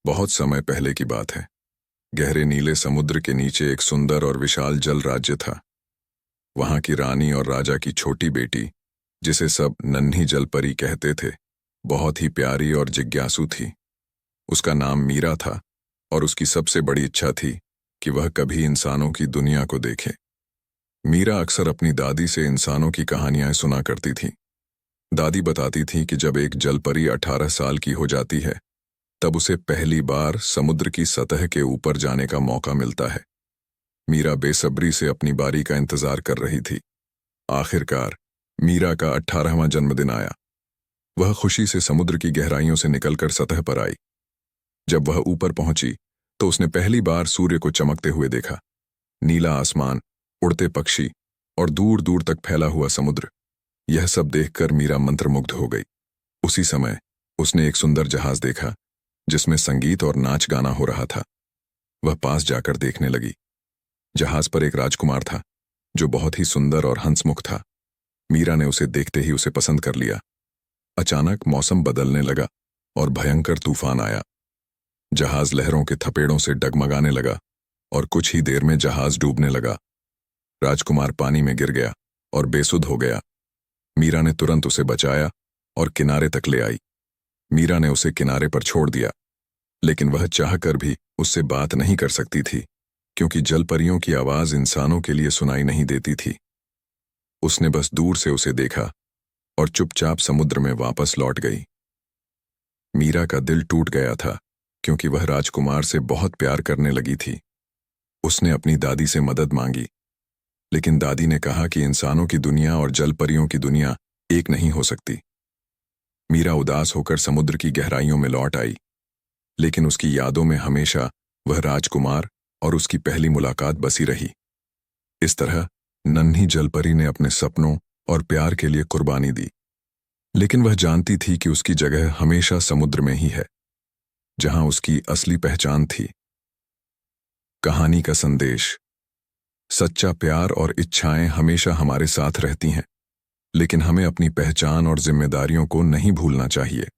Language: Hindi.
बहुत समय पहले की बात है। गहरे नीले समुद्र के नीचे एक सुंदर और विशाल जल राज्य था। वहां की रानी और राजा की छोटी बेटी, जिसे सब नन्ही जलपरी कहते थे, बहुत ही प्यारी और जिज्ञासु थी। उसका नाम मीरा था और उसकी सबसे बड़ी इच्छा थी कि वह कभी इंसानों की दुनिया को देखे। मीरा अक्सर अपनी दादी से इंसानों की कहानियां सुना करती थी। दादी बताती थी कि जब एक जलपरी 18 साल की हो जाती है, तब उसे पहली बार समुद्र की सतह के ऊपर जाने का मौका मिलता है। मीरा बेसब्री से अपनी बारी का इंतजार कर रही थी। आखिरकार मीरा का 18वां जन्मदिन आया। वह खुशी से समुद्र की गहराइयों से निकलकर सतह पर आई। जब वह ऊपर पहुंची तो उसने पहली बार सूर्य को चमकते हुए देखा। नीला आसमान, उड़ते पक्षी और दूर दूर तक फैला हुआ समुद्र, यह सब देखकर मीरा मंत्रमुग्ध हो गई। उसी समय उसने एक सुंदर जहाज देखा जिसमें संगीत और नाच गाना हो रहा था। वह पास जाकर देखने लगी। जहाज पर एक राजकुमार था जो बहुत ही सुंदर और हंसमुख था। मीरा ने उसे देखते ही उसे पसंद कर लिया। अचानक मौसम बदलने लगा और भयंकर तूफान आया। जहाज लहरों के थपेड़ों से डगमगाने लगा और कुछ ही देर में जहाज डूबने लगा। राजकुमार पानी में गिर गया और बेसुध हो गया। मीरा ने तुरंत उसे बचाया और किनारे तक ले आई। मीरा ने उसे किनारे पर छोड़ दिया, लेकिन वह चाहकर भी उससे बात नहीं कर सकती थी, क्योंकि जलपरियों की आवाज इंसानों के लिए सुनाई नहीं देती थी। उसने बस दूर से उसे देखा और चुपचाप समुद्र में वापस लौट गई। मीरा का दिल टूट गया था, क्योंकि वह राजकुमार से बहुत प्यार करने लगी थी। उसने अपनी दादी से मदद मांगी, लेकिन दादी ने कहा कि इंसानों की दुनिया और जलपरियों की दुनिया एक नहीं हो सकती। मीरा उदास होकर समुद्र की गहराइयों में लौट आई, लेकिन उसकी यादों में हमेशा वह राजकुमार और उसकी पहली मुलाकात बसी रही। इस तरह नन्ही जलपरी ने अपने सपनों और प्यार के लिए कुर्बानी दी, लेकिन वह जानती थी कि उसकी जगह हमेशा समुद्र में ही है, जहां उसकी असली पहचान थी। कहानी का संदेश: सच्चा प्यार और इच्छाएं हमेशा हमारे साथ रहती हैं, लेकिन हमें अपनी पहचान और जिम्मेदारियों को नहीं भूलना चाहिए।